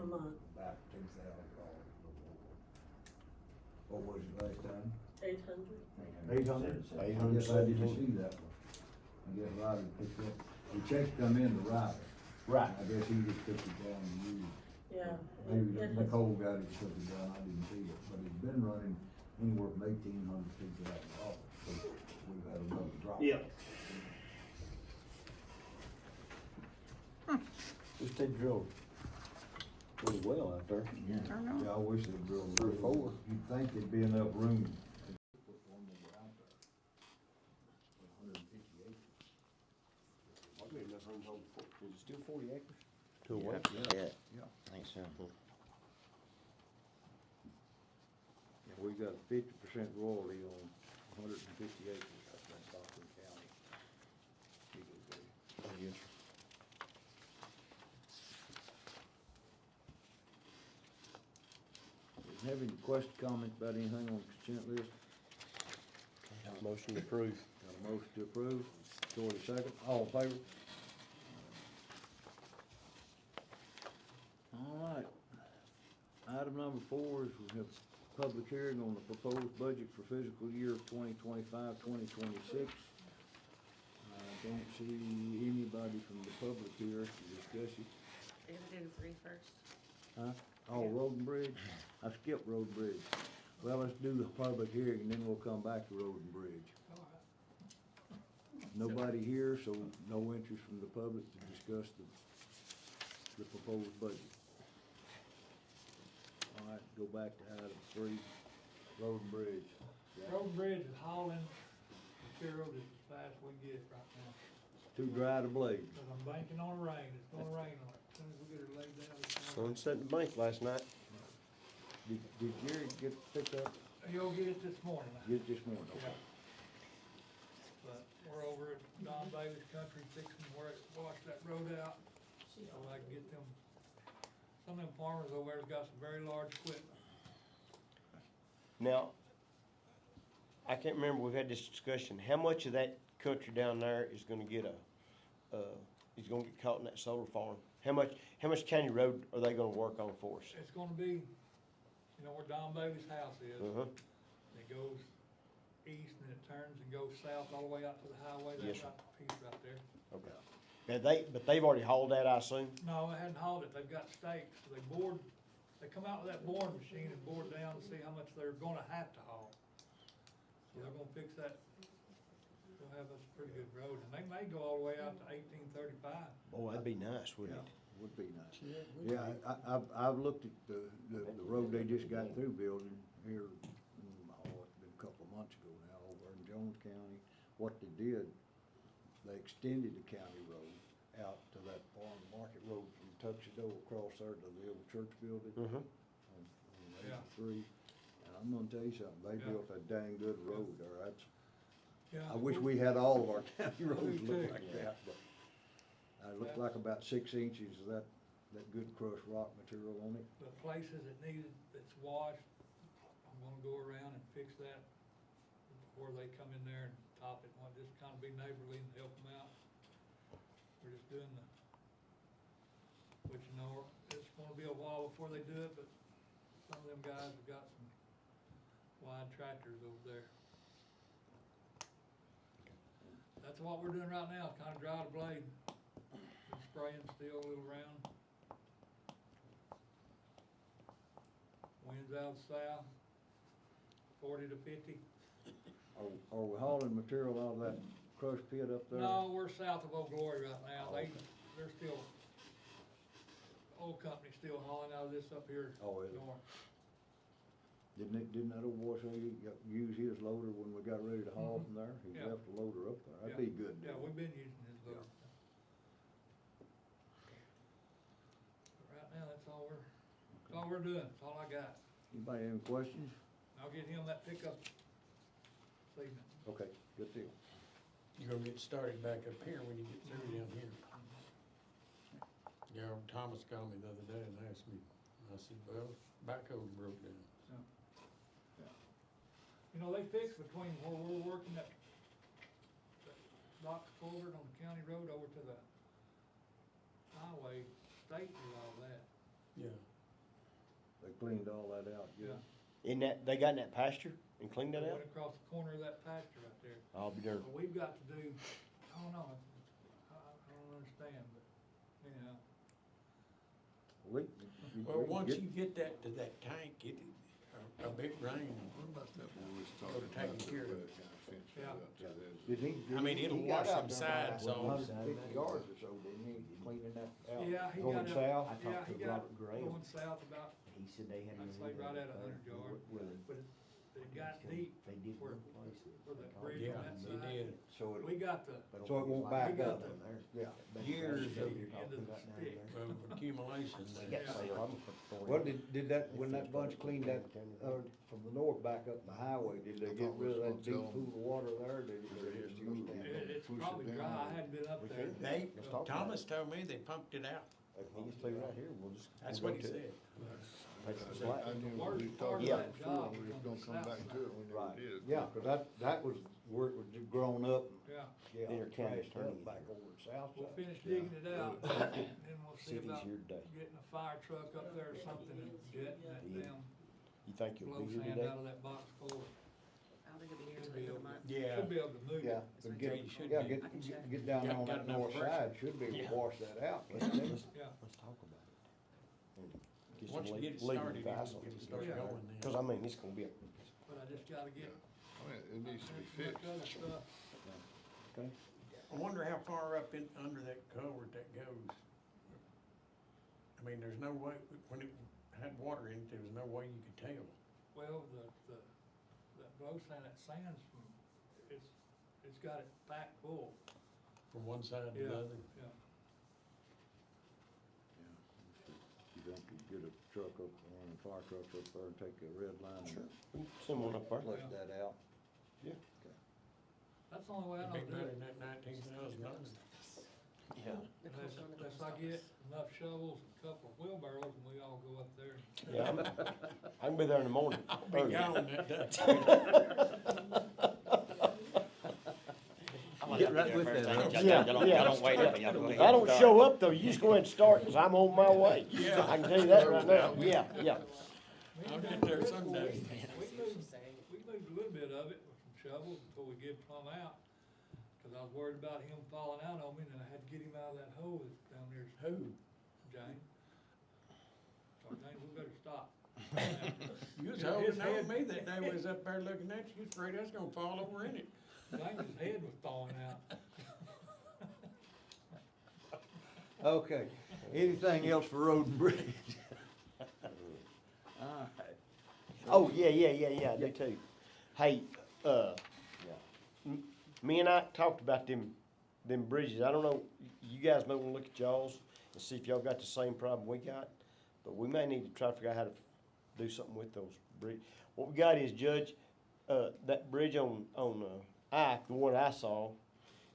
month. About $2,000 more. What was it last time? 800. 800? I guess I didn't see that one. I guess Ryder picked up, the checks come in to Ryder. Right. I guess he just took it down to you. Yeah. Maybe It has- Nicole got it, took it down, I didn't see it, but it's been running anywhere from $1,800 to $2,000, so we've had another drop. Yeah. Wish they drilled really well out there. Yeah, I know. yeah, I wish they'd drilled. Or four. You'd think there'd be enough room to put one more out there. 150 acres. Might be enough room to hold is it still 40 acres? To a Yeah, well? yeah, Yeah. I think so. Yeah, we got 50% royalty on 150 acres, I think, Rockland County. Oh, yes. Have any questions, comments about anything on the consent list? Motion to approve. Got a motion to approve, Shorty second, all in favor? All right. Item number 4 is we have a public hearing on the proposed budget for fiscal year 2025-2026. I don't see anybody from the public here to discuss it. You gotta do 3 first. Huh? Oh, Road and Bridge? I skipped Road and Bridge. Well, let's do the public hearing and then we'll come back to Road and Bridge. Nobody here, so no interest from the public to discuss the proposed budget. All right, go back to item 3, Road and Bridge. Road and Bridge is hauling material just as fast as we get it right now. Too dry to blade. Cause I'm banking on rain, it's gonna rain on it. As soon as we get it laid down, it's gonna rain. Sun set in the bank last night. Did Jerry get picked up? You'll get it this morning. Get it this morning, okay. But we're over at Don Davis Country fixing where it washed that road out, so I can get them. Some of them farmers over there's got some very large equipment. Now, I can't remember, we've had this discussion, how much of that country down there is gonna get is gonna get caught in that solar farm? How much county road are they gonna work on for us? It's gonna be, you know where Don Davis' house is? Uh-huh. It goes east and it turns and goes south all the way out to the highway, Yes, that's sir. right, piece right there. Okay. But they've already hauled that, I assume? No, they hadn't hauled it, they've got stakes, so they come out with that boring machine and bore it down to see how much they're gonna have to haul. So they're gonna fix that, they'll have us a pretty good road, and they may go all the way out to 1835. Boy, that'd be nice, wouldn't Yeah, it? would be nice. Yeah, I've looked at the road they just got through building here, it's been a couple of months ago now, over in Jones County. What they did, they extended the county road out to that farm market road from Tuxedo across there to the old church building. Mm-hmm. On Yeah. 83, and I'm gonna tell you something, they Yeah. built a dang good road there, Yeah, I wish we had all of our county roads Me look too. like that, but it looked like about 6 inches of that good crushed rock material on it. The places that need it, that's washed, I'm gonna go around and fix that before they come in there and top it, want just kinda be neighborly and help them out. We're just doing which, you know, it's gonna be a while before they do it, but some of them guys have got some wide tractors over there. That's what we're doing right now, kinda dry the blade, and spraying steel a little round. Winds out south, 40 to 50. Are we hauling material out of that crushed pit up there? No, we're south of Old Glory right now. They're still, the old company's still hauling out of this up here Oh, is it? north. Didn't that old boy say he use his loader when we got ready to haul from there? He Yeah. left the loader up there. That'd Yeah. be good. Yeah, we've been using his loader. But right now, that's all we're doing. That's all I got. Anybody have any questions? I'll get him that pickup this evening. Okay, good deal. You're gonna get started back up here when you get through down here. Yeah, Thomas called me the other day and asked me, I said, well, backhoe broke down. You know, they fixed between where we're working at Doc's Culvert on the county road over to the highway, state did all that. Yeah, cleaned all that out, yeah. Yeah. In that, they got in that pasture and cleaned that They out? went across the corner of that pasture right there. I'll be darned. But we've got to do, I don't know, I don't understand, but anyhow. Well, once you get that to that tank, a big rain, What about that one we was Go talking taking about? care of that it. guy fenced Yeah. up to that? I mean, it'll wash them sides off. 150 yards or so, didn't he, cleaning that out? Yeah, he Going got south? up, I yeah, talked he to got Robert Graham. going south about, He said they had. I'd say right at 100 yards, but it got deep They did where, replace it. where that bridge Yeah, on that they side. did. So We got the, So it won't back We got up. the- Yeah. Years of- into the stick. Of accumulation there. Well, did that, when that bunch cleaned that, from the north back up the highway, did they get rid of that deep pool of water there, or did it still stand? It's Push it probably down. dry, I hadn't been up there. They, Let's talk about Thomas told me they pumped it out. If he gets through right here, we'll just. That's we'll what go he to it. said. Take some I slack. knew The we worst talked part of Yeah. about it that before, job we was was on gonna the come south back to side. it, we Right, never did. yeah, 'cause that was where it was just grown up, Yeah, yeah, Then your county trashed attorney up back over the south we'll side. finish digging it out, then we'll see See if he's about here today. getting a fire truck up there or something and jetting that Yeah. damn You think you'll blow be here sand today? out of that box culvert. I don't think it'll be here Should till be the end able of the month. Yeah. Should be able to move Yeah, it. but It's get, right should yeah, be. get, I can check. get down Got- on got that enough north pressure. side, should be able Yeah. to wash that out. Let's, couldn't it? let's, Yeah. let's talk about it. And get Once some you get it legal started, advice you on can it. start Yeah. going then. Cause I mean, it's gonna be a, But I just gotta get, I mean, it needs to be much fixed. other stuff. Okay. I wonder how far up in, under that culvert that goes. I mean, there's no way, when it had water in it, there was no way you could tell. Well, that blow sand, that sand's from, it's got it packed full. From one side to Yeah, the other. yeah. You think you get a truck up, one of the fire trucks up there and take a red line sure, and send one up there. flush that out? Yeah. That's the only way I know It'd to be do better it. than that $19,000. Yeah. Unless I get enough shovels, a couple of wheelbarrows, and we all go up there. Yeah, I can be there in the morning. Be early. gone that day. Get right with that. Yeah, yeah. Don't wait up, y'all go ahead. If I don't show up though, you just go ahead and start, cause I'm on my way. Yeah. I can tell you that right now, yeah, yeah. I'll get there someday. We moved a little bit of it with some shovels until we get plumb out, cause I was worried about him falling out on me, and then I had to get him out of that hole that's down there. Who? James. So James, we better stop. You was Yeah, holding his on head- me that day we was up there looking at you, afraid I was gonna fall over in it. James's head was thawing out. Okay, anything else for road and bridge? Alright. Oh, yeah, I do too. Hey, me and I talked about them bridges. I don't know, you guys may wanna look at y'all's and see if y'all got the same problem we got, but we may need to try to figure out how to do something with those bridges. What we got is, Judge, that bridge on Ike, the one I saw,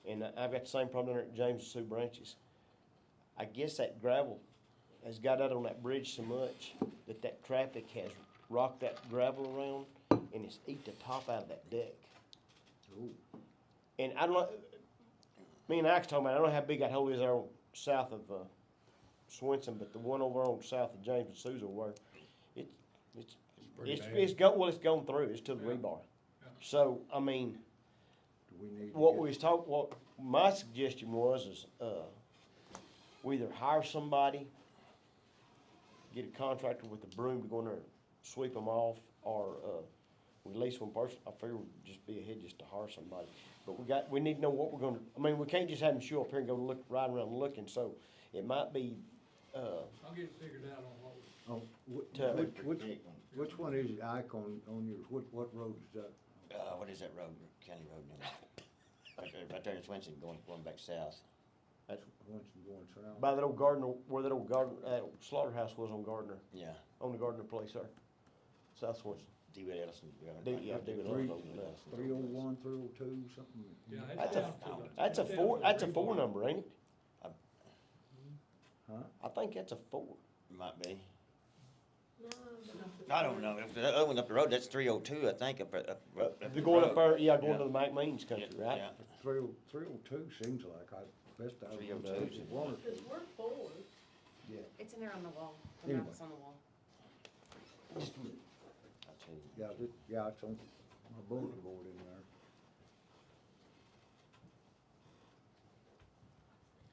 and I've got the same problem there at James and Sue Branches. I guess that gravel has got out on that bridge so much that traffic has rocked that gravel around and it's eat the top out of that deck. Ooh. And I don't know, me and Ike's talking about, I don't know how big that hole is there on south of, Swenson, but the one over on south of James and Sue's over there, it's gone through, it's to the Yeah. rebar. Yeah. So, I mean, Do we need to what get- we was talking, what my suggestion was is, we either hire somebody, get a contractor with a broom to go in there and sweep them off, or, we lease one person. I figure we'd just be ahead just to hire somebody. But we need to know what we're gonna, I mean, we can't just have them show up here and go look, ride around looking, so it might be, I'll get it figured out on what we. Oh, Tell me. which one is Ike on yours, what road is that? What is that road, county road number? Right there in Swenson, going back south. That's Winston going south. by that old Gardner, where that old slaughterhouse was on Gardner, Yeah, on the Gardner place there. South Swenson. David Ellison. Yeah, David Three- Ellison. 301, 302, something? Yeah, it's That's down a, to the- that's a it's down four, to the that's a rebar. four number, ain't it? Huh? I think that's a four. Might be. I don't know. If the other one up the road, that's 302, I think, up They're the going up road. there, yeah, going Yeah. to the McMeans country, Yeah, right? yeah. 302 seems like, best I remember, 302. it's one or two. Cause we're forward. Yeah. It's in there on the wall, the Anyway. map's on the wall. just, I'll tell you. Yeah, it's on my bulletin board in there.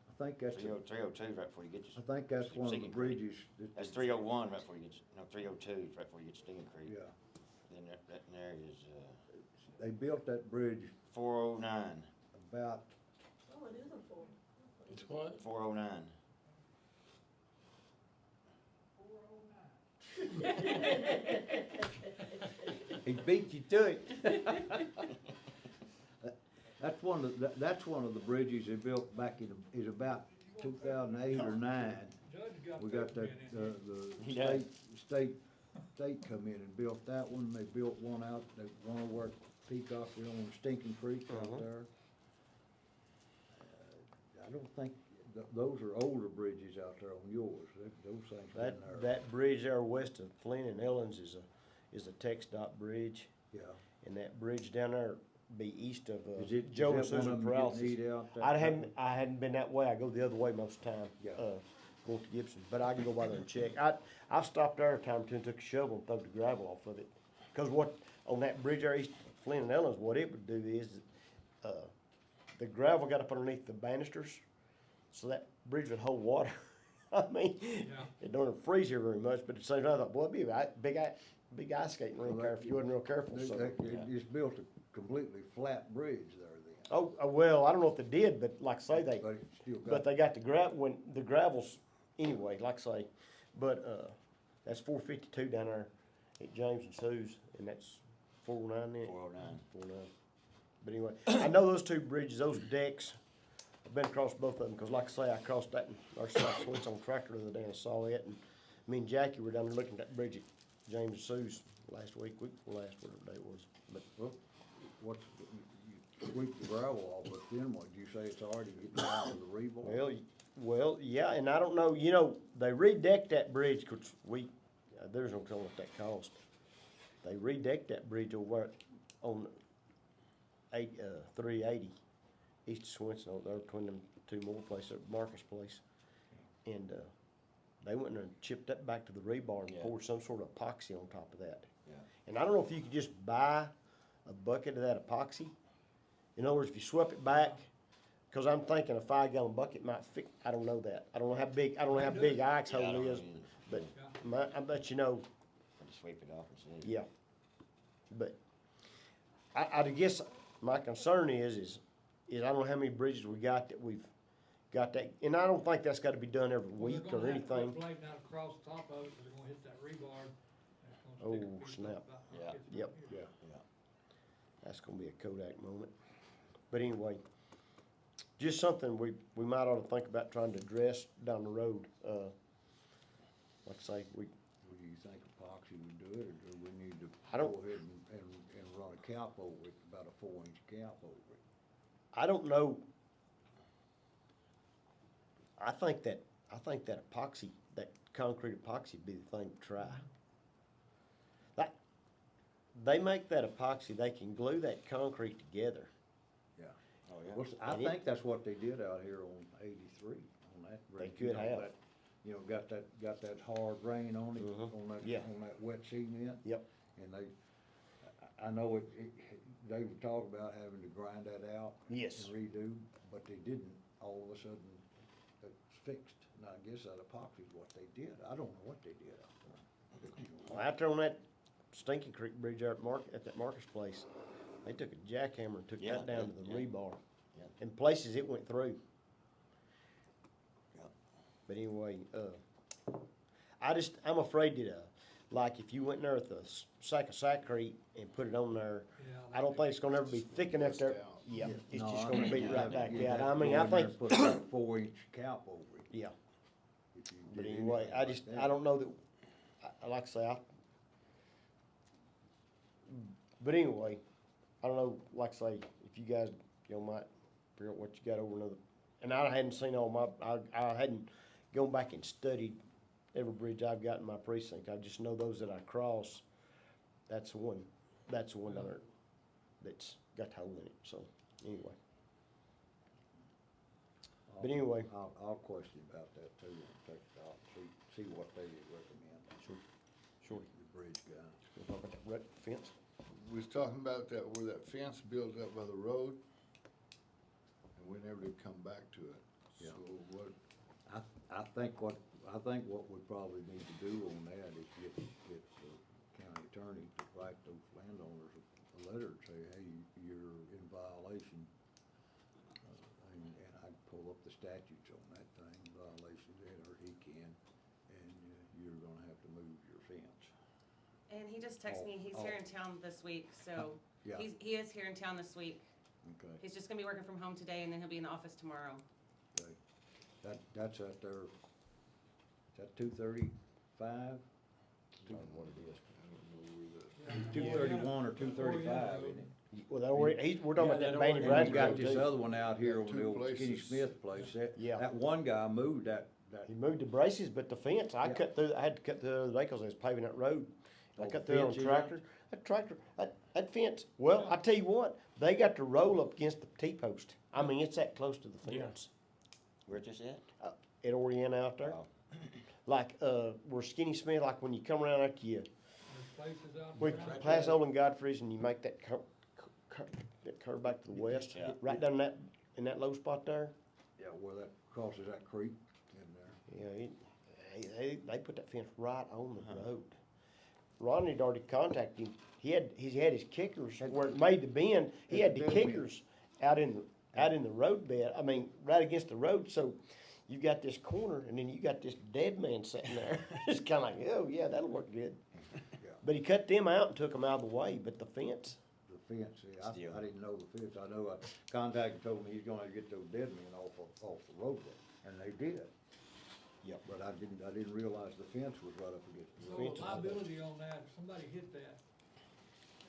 I think that's, 302 is right before you get to. I think that's one of the Stinking Creek. bridges. That's 301 right before you get, no, 302 is right before you get to Stinking Creek. Yeah, Then that there is, they built that bridge 409, about, Oh, it is a four. It's what? 409. he beat you to it. that's one of the bridges they built back in about 2008 or 9. Judge got We that got that, man in here. He the does. state come in and built that one. They built one out, one over at Peacock, on Stinking Creek out Uh-huh. there. I don't think, those are older bridges out there on yours. Those things been That, there. that bridge there west of Flynn and Ellens is a TxDOT bridge, Yeah. and that bridge down there be east of, Is Joe and that one of Susan them getting Peralta's. eat out that- I hadn't been that way, I go the other way most of the time. Yeah. Going to Gibson, but I can go by there and check. I've stopped there a time or two and took a shovel and threw the gravel off of it. Cause what, on that bridge there east of Flynn and Ellens, what it would do is, the gravel got up underneath the banisters, so that bridge would hold water. I mean, it don't freeze here very much, but at the same time, I thought, boy, it'd be a big ice skating rink there if you wasn't real careful, so. It's built a completely flat bridge there then. Oh, well, I don't know if they did, but like I say, But it's still got. but they got when the gravel's, anyway, like I say, but, that's 452 down there at James and Sue's, and that's 409 then? 409. 409. But anyway, I know those two bridges, those decks, I've been across both of them, cause like I say, I crossed that, or South Switch on tractor the other day and saw it, and me and Jackie were down there looking at that bridge at James and Sue's last week before last, whatever day it was, but. Well, you sweep the gravel off, but then what, you say it's already getting out of the rebar? Well, yeah, and I don't know, you know, they redecked that bridge, 'cause there's no telling what that cost. They redecked that bridge over on 380 east of Swenson, over there between them two more places, Marcus Place. And, they went in there and chipped that back to the rebar and Yeah. poured some sort of epoxy on top of that. Yeah. And I don't know if you could just buy a bucket of that epoxy. In other words, if you swept it back, cause I'm thinking a 5-gallon bucket might fit, I don't know that. I don't know how big Ike's Yeah, I hole don't is, know either. but I bet you know, I'll just sweep it off and see. yeah. But I guess my concern is I don't know how many bridges we got that we've got that, and I don't think that's gotta be done every Well, they're week gonna or have to put anything. blade down across the top of it, 'cause they're gonna hit that rebar, and it's Oh, gonna stick a piece snap. up about like Yeah. this right Yep. here. Yeah. That's gonna be a Kodak moment. But anyway, just something we might ought to think about trying to address down the road. Like I say, Do you think epoxy would do it, or do we need to I don't- go ahead and run a cap over it, about a 4-inch cap over it? I don't know. I think that epoxy, that concrete epoxy would be the thing to try. They make that epoxy, they can glue that concrete together. Oh, yeah. Well, I And it- think that's what they did out here on 83, on that bridge. could You know, have. that- You know, got that hard rain on it, Mhm. on Yeah. that wet cement. Yep. And I know they were talking about having to grind that out. Yes. And redo, but they didn't. All of a sudden, it's fixed. And I guess that epoxy's what they did. I don't know what they did out there. Out there on that Stinking Creek Bridge there at that Marcus place, they took a jackhammer and took Yeah, that down to the yeah. rebar. Yeah. In places it went through. Yeah. But anyway, I'm afraid that, like if you went in there with a sack of saccharine and put it on there, Yeah, I don't think it's gonna ever be thick enough there. Rust out. Yeah, it's No, just I gonna mean, be you'd right have- back you'd out. have I to mean, go I in there think, and Put about a 4-inch cap over it. yeah, If you but did anyway, anything I like just, that. I don't know that, like I say, but anyway, I don't know, like I say, if you guys, might figure out what you got over another, and I hadn't seen I hadn't gone back and studied every bridge I've got in my precinct. I just know those that I cross, that's the one down there that's got the hole in it, so, anyway. But anyway. I'll question about that too, and I'll see what they would recommend. Sure. The bridge right fence? We was talking about that, where that fence built up by the road, and we never did come back to it. Yeah. So what, I think what we probably need to do on that is get the county attorney to write those landowners a letter and say, hey, you're in violation. And I'd pull up the statutes on that thing, violation that, or he can, and you're gonna have to move your fence. And he just texted me, he's here in town this week, so Yeah. he is here in town this week. Okay, He's just gonna be working from home today, and then he'll be in the office tomorrow. okay. That's at their, is that 235? What it is. I don't know where that, 231 or 235, isn't it? Well, we're talking about Yeah, that that Bandy already- Bradley You got Road this too. other one out here Yeah, on two the old Skinny places. Smith place. Yeah. That one guy moved that, He moved the braces, but the fence, I Yeah. cut through, I had to cut through the other day because I was paving that road. I Oh, cut the through it on fence a is tractor. That fence, well, I tell you what, they got to roll up against the T-post. I mean, it's that close to the Yeah. fence. Where's this at? At Oriana out there. Oh, Like, where Skinny Smith, like when you come around after you, There's places out when there. you pass Olin Godfrey's and you make that that curve back to the west, Yeah. right down in that low spot there. yeah, where that crosses that creek in there. Yeah, they put that fence right on the road. Ronnie had already contacted him. He had his kickers where it made the bend. He had the Dead bend. kickers out in the road bed. I mean, right against the road. So you got this corner, and then you got this dead man sitting there. It's kind of like, oh yeah, that'll work good. Yeah. But he cut them out and took them out of the way. But the fence, The fence, see, Still. I didn't know the fence. I know a contact told me he's gonna get those dead men off the roadway, and they did. Yep. But I didn't realize the fence was right up against the So road. liability on that, if somebody hit that,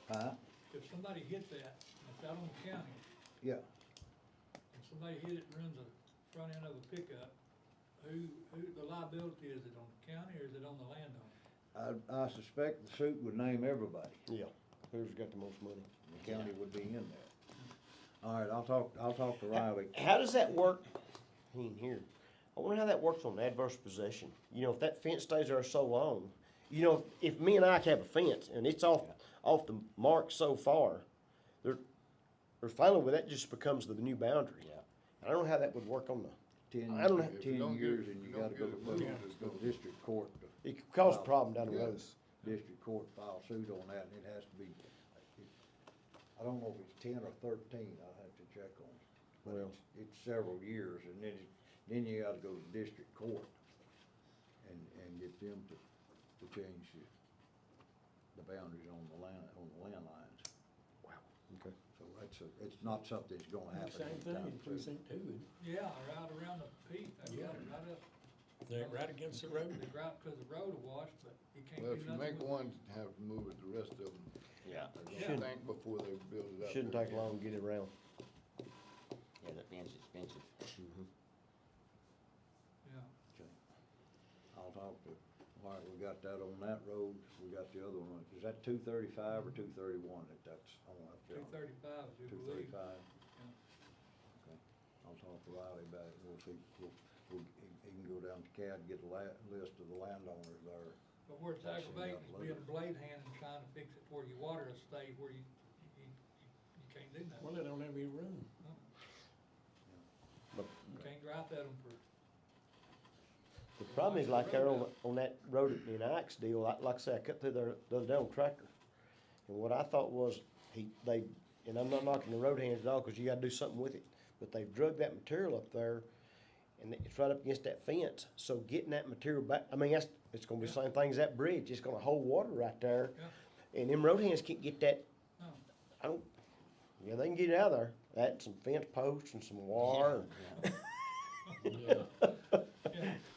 Huh? if somebody hit that, and it's out on the county, Yeah, and somebody hit it and runs the front end of a pickup, who, the liability, is it on the county or is it on the landowner? I suspect the suit would name everybody. yeah, who's got the most money? The county would be in there. All right, I'll talk to Riley. How does that work? He ain't here. I wonder how that works on adverse possession. You know, if that fence stays there so long, you know, if me and I have a fence and it's off the mark so far, there, finally, well, that just becomes the new boundary. yeah. I don't know how that would work on the, 10 I don't know. If you 10 don't get years it- and you you don't gotta go get it to moved, it's go to gonna- district court to it could cause a problem down the road. Yes. district court file suit on that, and it has to be, I don't know if it's 10 or 13, I'll have to check on it. But Well. it's several years, and then you gotta go to district court and get them to change the boundaries on the land lines. Okay. So it's not something that's gonna happen Same thing anytime in soon. precinct two, isn't Yeah, right around the peak, they've got it right up. it? They're right against the road. They right, cause the road will wash, but you can't well, do if you nothing make with one have to move it, the rest of them, Yeah, they're Shouldn't- gonna think before they build it up. Shouldn't there take again. long to get it around. yeah, that fence is expensive. Yeah. Okay. I'll talk to, all right, we got that on that road, we got the other one, is that 235 or 231 that's on that? 235, as you Two believe. thirty-five? Okay, I'll talk to Riley about it, we'll see, he can go down to CAD and get a list of the landowners there. But where it's I'll send aggravating out is a being a letter. blade hand and trying to fix it where your water estate, where you can't do nothing. Well, they don't have any room. But You can't drive that them for, the problem is like there on that road in Ike's deal, like I say, I cut through there the other day on tractor. And what I thought was, and I'm not knocking the road hands at all, cause you gotta do something with it. But they've drug that material up there, and it's right up against that fence, so getting that material back, I mean, it's gonna be the same thing as that bridge, it's gonna hold water right there. yeah, And them road hands can't get that, no. yeah, they can get it out of there, that, and some fence posts and some wire. Yeah. Yeah.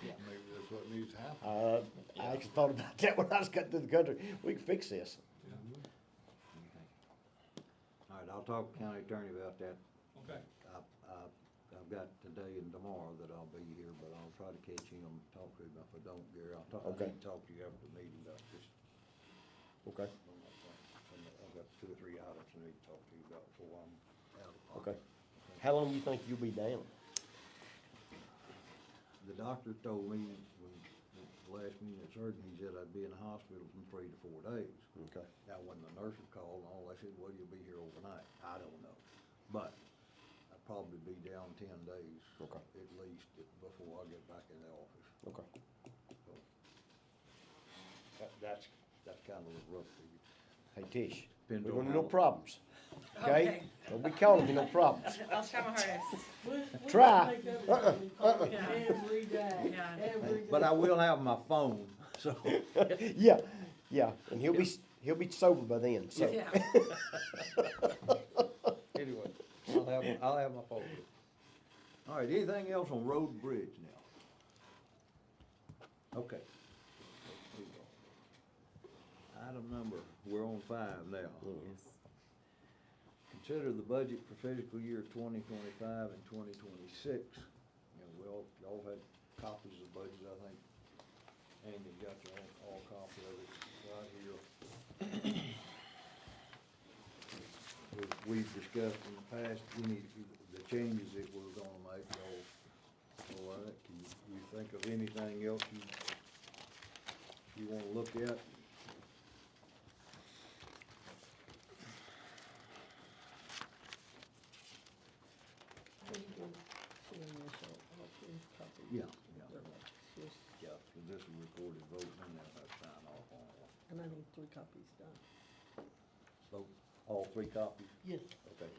Yeah, Maybe that's what needs to happen. I actually thought about that when I was cutting through the country, we can fix this. All right, I'll talk to county attorney about that. okay. I've got today and tomorrow that I'll be here, but I'll try to catch him, talk to him. If I don't, Gary, I Okay. need to talk to you after the meeting about this. Okay. I've got 2 or 3 items I need to talk to you about before I'm out of pocket. Okay. How long do you think you'll be down? The doctor told me the last minute surgeon, he said I'd be in the hospital from 3 to 4 days. Okay. Now, when the nurses called and all, they said, well, you'll be here overnight. I don't know. But I'd probably be down 10 days. Okay. At least before I get back in the office. Okay. So that's kind of a rough figure. Hey, Tish, we Depends on want no how- problems, okay? Don't be calling me no problems. I'll try my hardest. Try. Every day, Yeah. every day. But I will have my phone, so. Yeah, yeah, and he'll be sober by then, so. Yeah. Anyway, I'll have my phone. All right, anything else on road and bridge now? Okay. Item number, we're on 5 now. Yes. Consider the budget for fiscal year 2025 and 2026. And we all had copies of the budget, I think. Andy got your all copy of it right here. We've discussed in the past, the changes that we're gonna make, all right. Can you think of anything else you wanna look at? Yeah, yeah. Yeah, 'cause this is recorded vote, and then they'll have to sign off on it. And I need 3 copies done. Vote, all 3 copies? Yes. Okay.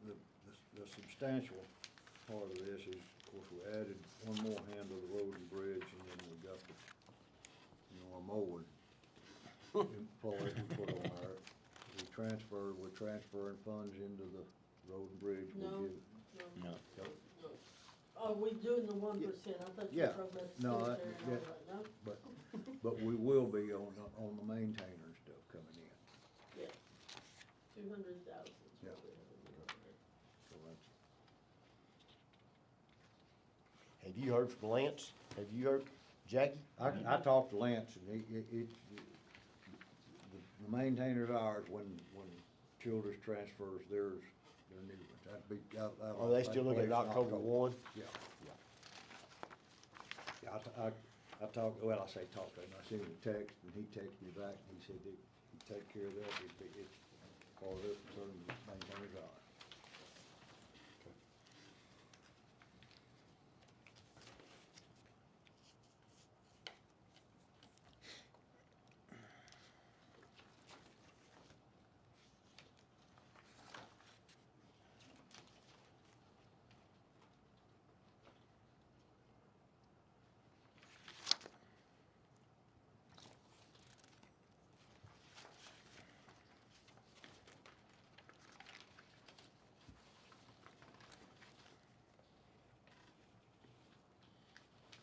The substantial part of this is, of course, we added one more hand to the road and bridge, and then we got the, our mowing employee we put on there. We're transferring funds into the road and bridge. We No. did- No. Are we doing the 1%? I thought you Yeah. were talking about the No, cemetery and all yeah. that, no? But we will be on the maintainer and stuff coming in. Yeah. 200,000. Yeah. So that's, Have you heard from Lance? Have you heard, Jackie? I talked to Lance, and the maintainer's ours, when Childress transfers theirs, their new ones, that'd be. Are they still looking at October 1? Yeah. Yeah, I talked, well, I say talked to him, I sent him a text, and he texted me back, and he said that he'd take care of that, it's, all of it, concerning the maintainer's ours.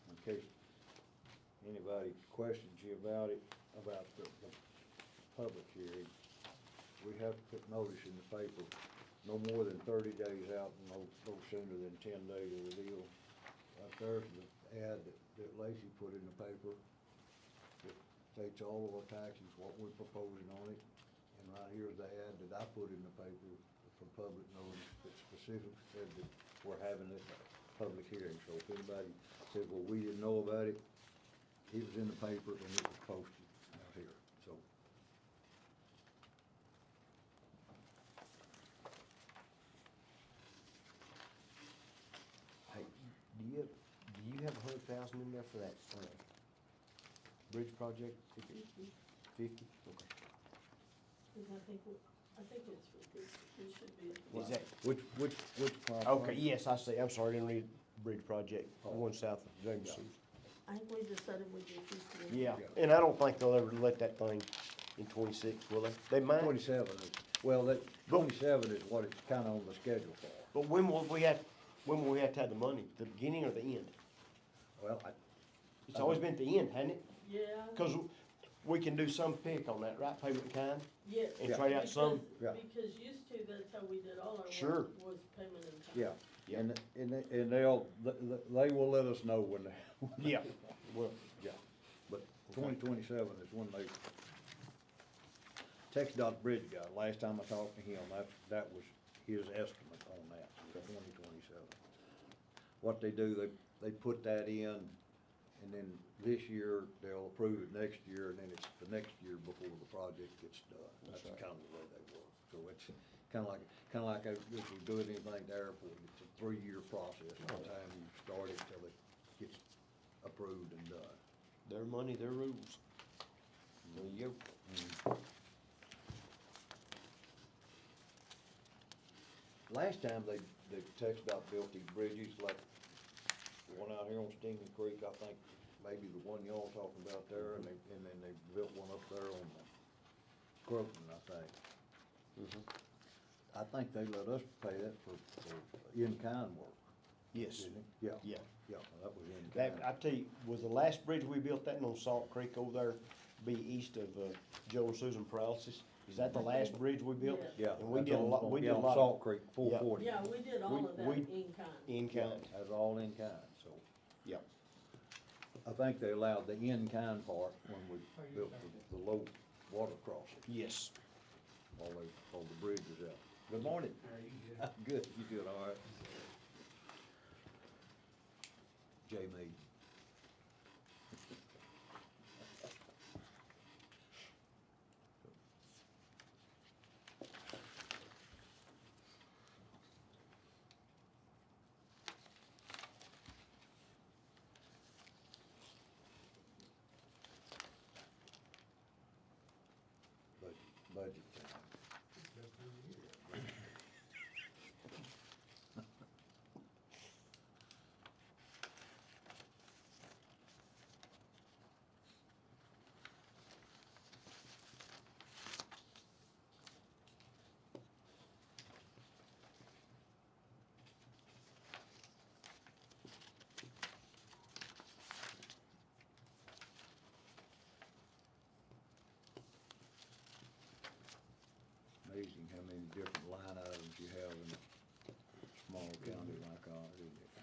In case anybody questions you about it, about the public hearing, we have to put notice in the paper, no more than 30 days out, and no sooner than 10 days of the deal. Right there's the ad that Lacy put in the paper, that states all of our taxes, what we're proposing on it, and right here's the ad that I put in the paper for public notice that specifically said that we're having this public hearing. So if anybody said, well, we didn't know about it, it was in the paper and it was posted out here, so. Hey, do you have 100,000 in there for that, bridge project? 50? Okay. Because I think it's for this, it should be. Is that, Which part? okay, yes, I see, I'm sorry, I didn't read bridge project, the one south of Jameson. I think we decided we did 50. Yeah, and I don't think they'll ever let that thing in 26, will they? They might, 27 is, well, that, 27 is what it's kinda on the schedule for. but when will we have to have the money, the beginning or the end? Well, It's always been at the end, hasn't it? Yeah. Because we can do some pick on that, right, payment in kind? Yes. And trade out some? Yeah. Because used to, that's how we did all our Sure. work, was payment in kind. Yeah, and they will let us know when they. Yeah, well, Yeah, but 2027 is when they, TxDOT bridge guy, last time I talked to him, that was his estimate on that, for 2027. What they do, they put that in, and then this year, they'll approve it next year, and then it's the next year before the project gets done. That's right. kind of the way they work. So it's kinda like if we do anything at the airport, it's a 3-year process from the time you start it till it gets approved and done. their money, their rules. There you go. Last time the TxDOT built these bridges, like the one out here on Stingley Creek, I think, maybe the one y'all talking about there, and then they built one up there on the Croton, I think. I think they let us pay that for in-kind work. Yes. Didn't they? Yeah. Yeah. Yeah, that was That, in-kind. I tell you, was the last bridge we built that on Salt Creek over there, be east of, Joe and Susan Paralysis? Is that the last bridge we built? Yes. Yeah. And we that's did a on- lot, we did a on lot Salt Creek, 440. Yeah, we did all of that we- in kind. in Yeah, kind. that's all in-kind, so. Yeah. I think they allowed the in-kind part when we built the low water crossing, Yes. all the bridges out. Good morning. Good, you doing all right? Jay Mead. Budget time. Amazing how many different line items you have in a small county like ours, isn't it?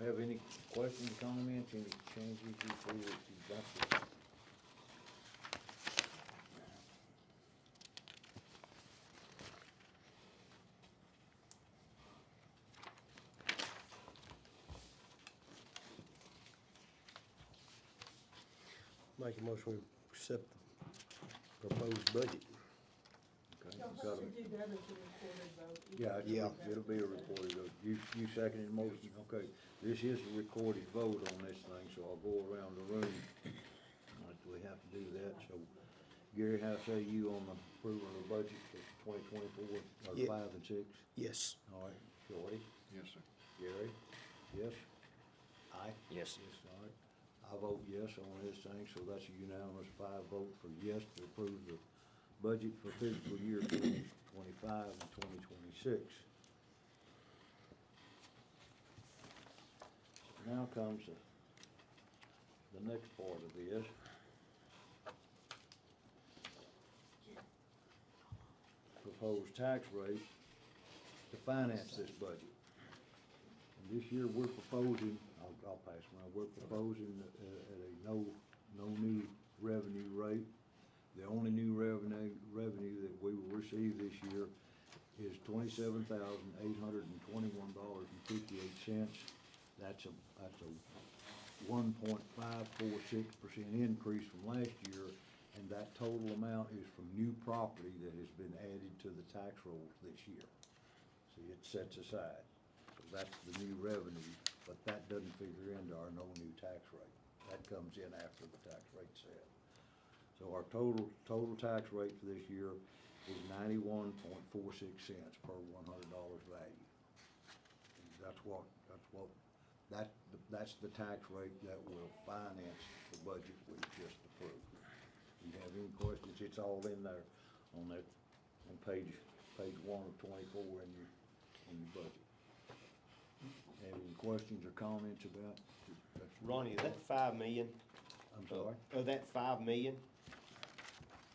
have any questions, comments, any changes you feel that you've got to? Make a motion, we accept the proposed budget. Okay, Y'all you got have a- to do that as a recorded vote. Yeah, Yeah. it'll be a recorded vote. You seconded the motion, okay. This is a recorded vote on this thing, so I'll go around the room. We have to do that, so Gary, how say you on the approval of the budget for 2024, or Yeah. 5 and 6? Yes. All right, Shorty, Yes, sir. Gary, yes? Aye? Yes. Yes, all right. I vote yes on this thing, so that's a unanimous 5 vote for yes to approve the budget for fiscal year 2025 and 2026. Now comes the next part of this. Proposed tax rate to finance this budget. And this year, we're proposing, I'll pass around, we're proposing at a no new revenue rate. The only new revenue that we will receive this year is $27,821.58. That's a 1.546% increase from last year, and that total amount is from new property that has been added to the tax rolls this year. See, it sets aside. So that's the new revenue, but that doesn't figure into our no new tax rate. That comes in after the tax rate's set. So our total tax rate for this year is 91.46 cents per $100 value. And that's the tax rate that will finance the budget we just approved. You have any questions, it's all in there on that, on page 1 of 24 in your budget. Have any questions or comments about? Ronnie, is that 5 million? I'm sorry? Of that 5 million,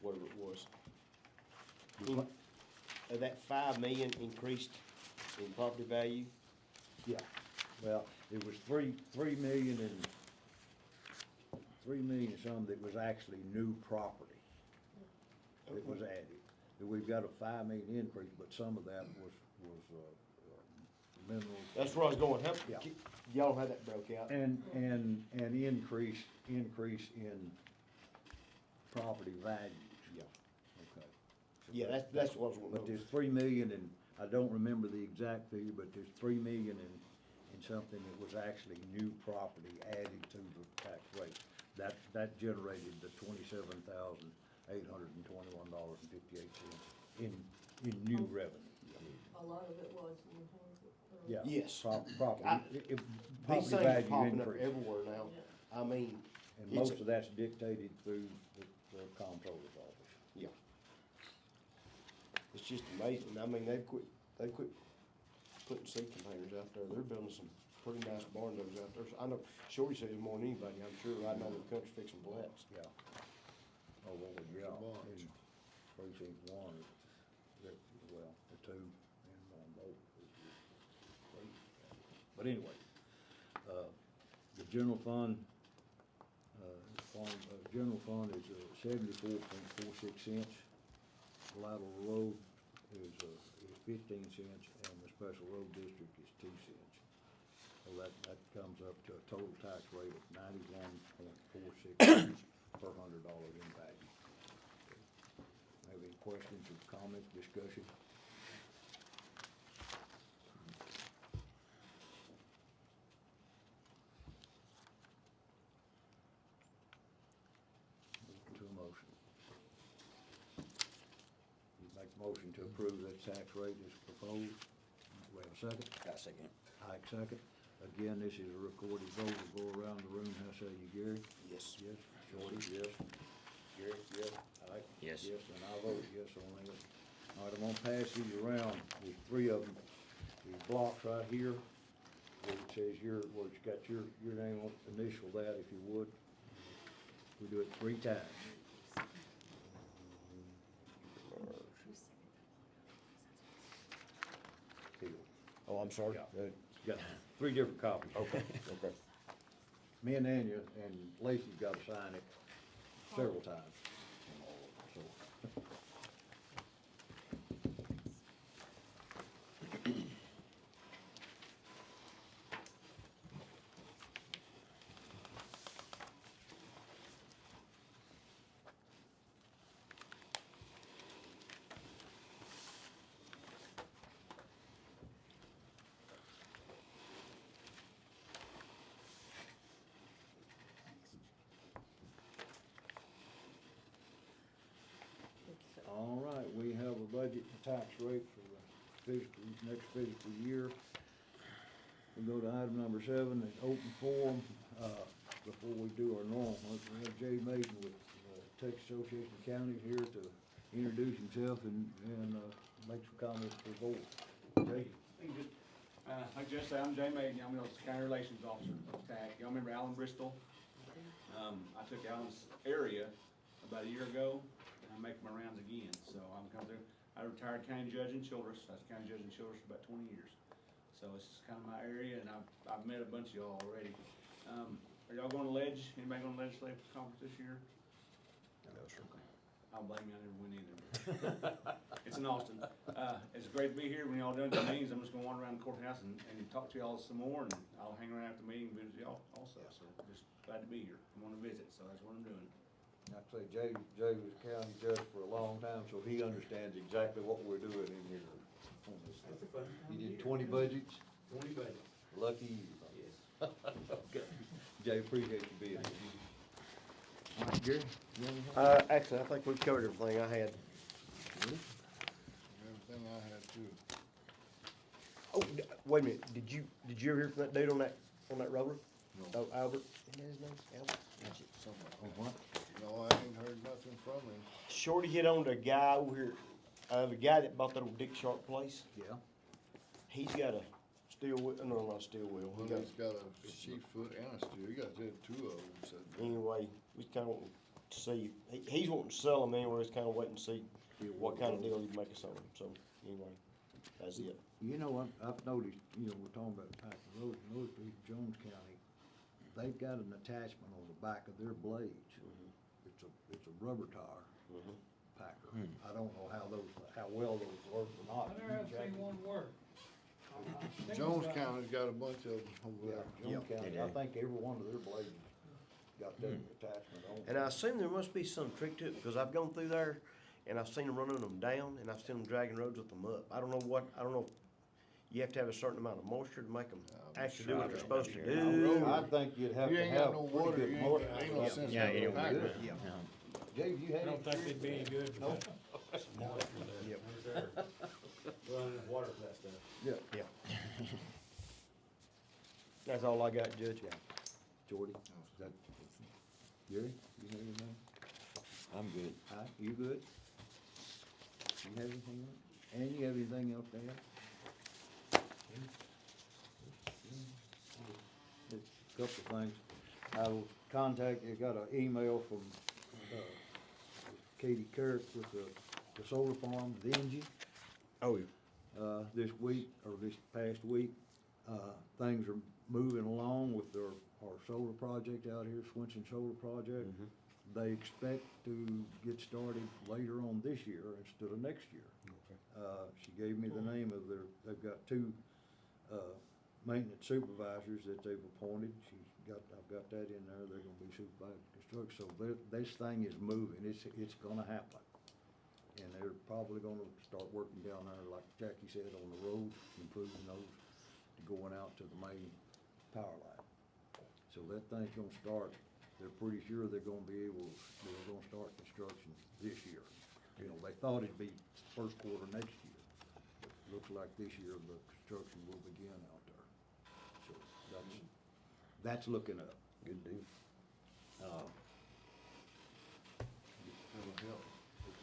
whatever it was, of that 5 million increased in property value? Yeah, well, it was 3 million and 3 million some that was actually new property that was added. And we've got a 5 million increase, but some of that was minerals. That's where I was going, help, Yeah. y'all don't have that broke out? And increase in property values. Yeah. Okay. Yeah, that's what I was wanting But to know. there's 3 million and, I don't remember the exact figure, but there's 3 million in something that was actually new property added to the tax rate. That generated the $27,821.58 in new revenue. A lot of it was. Yeah. Yes. Property, I- property These things are value popping up increase. everywhere now. I mean, And it's most of that's dictated through the comptroller's office. yeah. It's just amazing. I mean, they've quit putting sea containers out there. They're building some pretty nice barn doors out there. So I know Shorty says more than anybody, I'm sure, right now in the country fixing flats. Yeah. Oh, Lord, yeah. barns. In precinct 1, well, the 2 and on both. But anyway, the general fund, general fund is 74.46 cents. Lateral road is 15 cents, and the special road district is 2 cents. So that comes up to a total tax rate of 91.46 cents per $100 in value. Have any questions or comments, discussion? Move to a motion. You make a motion to approve that tax rate as proposed. Do we have a second? I second. Ike second. Again, this is a recorded vote. We'll go around the room. How say you, Gary? Yes. Yes. Shorty? Yes. Gary? Yes. Ike? Yes. Yes, and I vote yes on that. All right, I'm gonna pass these around. There's 3 of them. These blocks right here, where it says where it's got your name on, initial that if you would. We do it 3 times. Oh, I'm sorry. Yeah. Got 3 different copies. Okay, okay. Me and Anya and Lacey's gotta sign it several times. So, all right, we have a budget and tax rate for the next fiscal year. We go to item number 7, the open forum. Before we do our normal, we have Jay Mason with Texas Association of Counties here to introduce himself and make some comments for the board. Jay? Like Jess said, I'm Jay Maiden, I'm the County Relations Officer of TAC. Y'all remember Alan Bristol? I took Alan's area about a year ago, and I'm making my rounds again, so I'm coming through. I retired county judge in Childress, I was county judge in Childress for about 20 years. So it's kind of my area, and I've met a bunch of y'all already. Are y'all going to anybody going to legislative conference this year? No, sir. I'll blame you, I never went either. It's in Austin. It's great to be here. When y'all done the meetings, I'm just gonna wander around the courthouse and talk to y'all some more, and I'll hang around after the meeting and visit y'all also. So just glad to be here. I'm on a visit, so that's what I'm doing. Like I say, Jay was county judge for a long time, so he understands exactly what we're doing in here on this stuff. That's a fun time He of did year. 20 budgets, 20 budgets, lucky you. yes. Okay. Jay, appreciate you being here. All right, Gary, you want anything? Actually, I think we've covered everything I had. Everything I had too. Oh, wait a minute, did you ever hear from that dude on that roller? No. Oh, Albert, isn't that his name? Albert? On what? No, I ain't heard nothing from him. Shorty hit on the guy over here, the guy that bought that old Dick Sharp place. Yeah. He's got a steel wheel, no, not a steel wheel. Well, He got, he's got a sheet foot and a steel. He got that, 2 of them, said. anyway, we kinda wanting to see, he's wanting to sell them anyway, it's kinda waiting to see what kind of deal he'd make us on them, so, anyway, that's it. You know, I've noticed, you know, we're talking about Packer Road, noticed in Jones County, they've got an attachment on the back of their blades. It's a rubber tire Packer. I don't know how well those work or not. I never have seen one work. Jones County's got a bunch of them over there. Jones County, I think every one of their blades got that attachment on. And I assume there must be some trick to it, because I've gone through there, and I've seen them running them down, and I've seen them dragging roads with them up. I don't know if you have to have a certain amount of moisture to make them actually do what they're supposed to do. I think you'd have You to ain't have got no pretty water, good you motor. ain't no sense Yeah, having you a don't packer. do it. Jay, you had I don't think any they'd be any good for Nope. that. Some moisture there. Yep. There's there. Running water for that stuff. Yeah. Yeah. That's all I got, Judge. Jordy, is that, Gary, you have anything? I'm good. You good? You have anything else? And you have anything else to add? Just a couple of things. I will I got an email from, Katie Kirk with the solar farm, the Engie. Oh, yeah. This week, or this past week, things are moving along with our solar project out here, Swinson Solar Project. They expect to get started later on this year instead of next year. She gave me the name of they've got 2, maintenance supervisors that they've appointed. I've got that in there, they're gonna be supervising construction, so this thing is moving, it's gonna happen. And they're probably gonna start working down there, like Jackie said, on the road, improving those, to going out to the main power line. So that thing's gonna start, they're pretty sure they're gonna start construction this year. You know, they thought it'd be first quarter next year, but looks like this year the construction will begin out there. So that's looking up. Good deal. That'll help.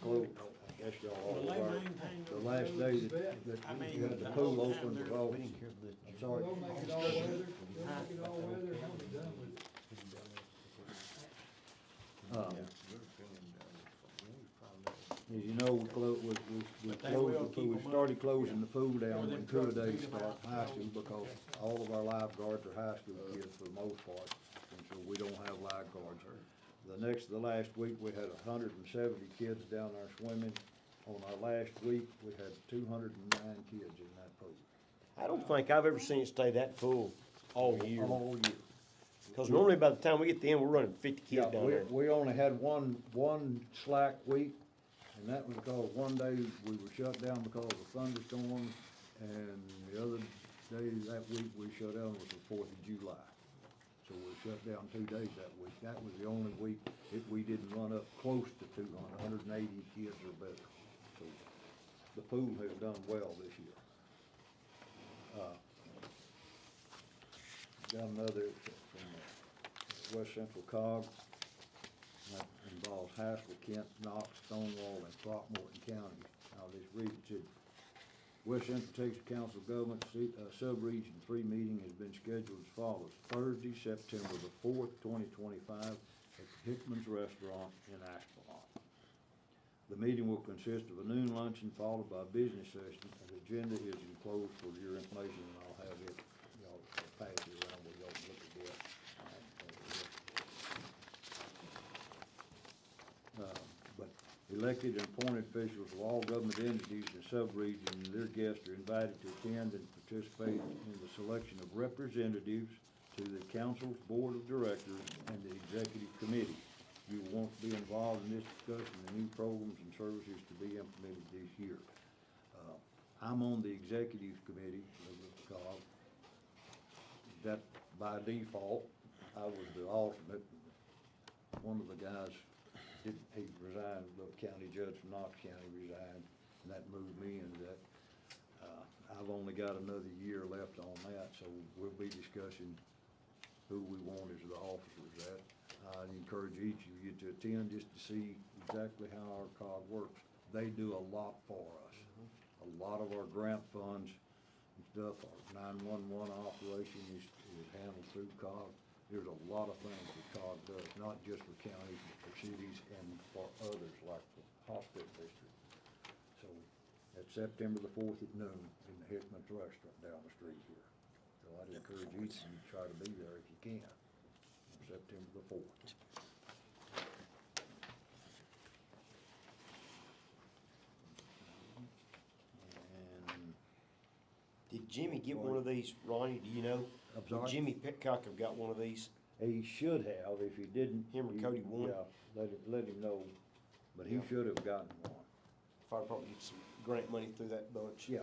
Close, I guess y'all all Well, they aware. maintain The those last day roads. that I mean, we had the the pool whole open time was all, I'm sorry. They'll make it all weather, they'll make it all weather, and I'll be done with it. Um, We're feeling down there. When we found out As you know, we But they will keep we 'em started up. closing the pool down Or when them two-a-days trucks beat 'em start out. high school because all of our lifeguards are high school kids for the most part. And so we don't have lifeguards. The last week, we had 170 kids down there swimming. On our last week, we had 209 kids in that pool. I don't think I've ever seen it stay that full all year. All year. Cause normally by the time we get to the end, we're running 50 Yeah, kids down there. we only had one slack week, and that was because one day we were shut down because of thunderstorms, and the other day that week we shut down was the 4th of July. So we shut down 2 days that week. That was the only week that we didn't run up close to 200, 180 kids or better. So the pool has done well this year. Got another from West Central COG. That involves Haskell, Kent, Knox, Stonewall, and Throckmorton counties. I'll just read it to you. West Central Texas Council of Governments Sub-Region 3 meeting has been scheduled as follows. Thursday, September the 4th, 2025, at Hickman's Restaurant in Ashkelon. The meeting will consist of a noon luncheon followed by a business session. The agenda is enclosed for your information, and I'll have it, y'all pass it around where y'all can look at it. But elected and appointed officials of all government entities and sub-region and their guests are invited to attend and participate in the selection of representatives to the council's board of directors and the executive committee. You will want to be involved in this discussion of new programs and services to be implemented this year. I'm on the executive committee of the COG. That by default, I was the alternate. One of the guys, he resigned, the county judge from Knox County resigned, and that moved me into that. I've only got another year left on that, so we'll be discussing who we want as the officers at. I encourage each of you to attend just to see exactly how our COG works. They do a lot for us. A lot of our grant funds and stuff, our 911 operation is handled through COG. There's a lot of things that COG does, not just for counties, but for cities and for others like the hospital district. So that's September the 4th at noon in the Hickman's Restaurant down the street here. So I'd encourage each of you to try to be there if you can, on September the 4th. And Did Jimmy get one of these, Ronnie, do you know? I'm Would sorry? Jimmy Petcock have got one of these? He should have, if he didn't. Him or he- Cody Warren? Yeah, let him know, but he Yeah. should have gotten one. Fire department get some grant money through that bunch. Yeah.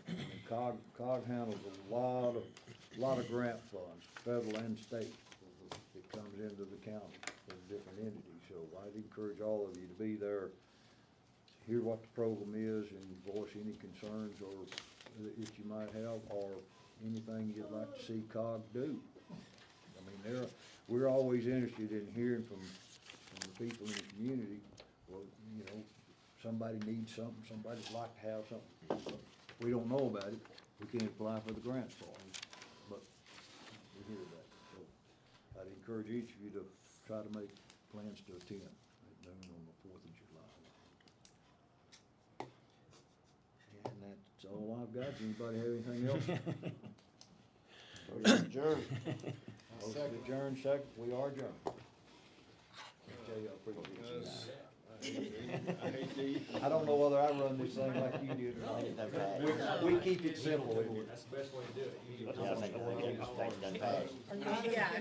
And COG handles a lot of grant funds, federal and state, that comes into the county from different entities. So I'd encourage all of you to be there, hear what the program is, and voice any concerns or that you might have, or anything you'd like to see COG do. I mean, we're always interested in hearing from the people in the community. Well, you know, somebody needs something, somebody'd like to have something. We don't know about it, we can't apply for the grants for it, but we hear that. So I'd encourage each of you to try to make plans to attend at noon on the 4th of July. And that's all I've got. Anybody have anything else? Motion adjourned. Motion adjourned, second, we are adjourned. Tell you, I appreciate you. I hate to eat. I don't know whether I run this thing like you do or not. We keep it simple in here. That's the best way to do it. You Yeah, I think, done passed. Yeah,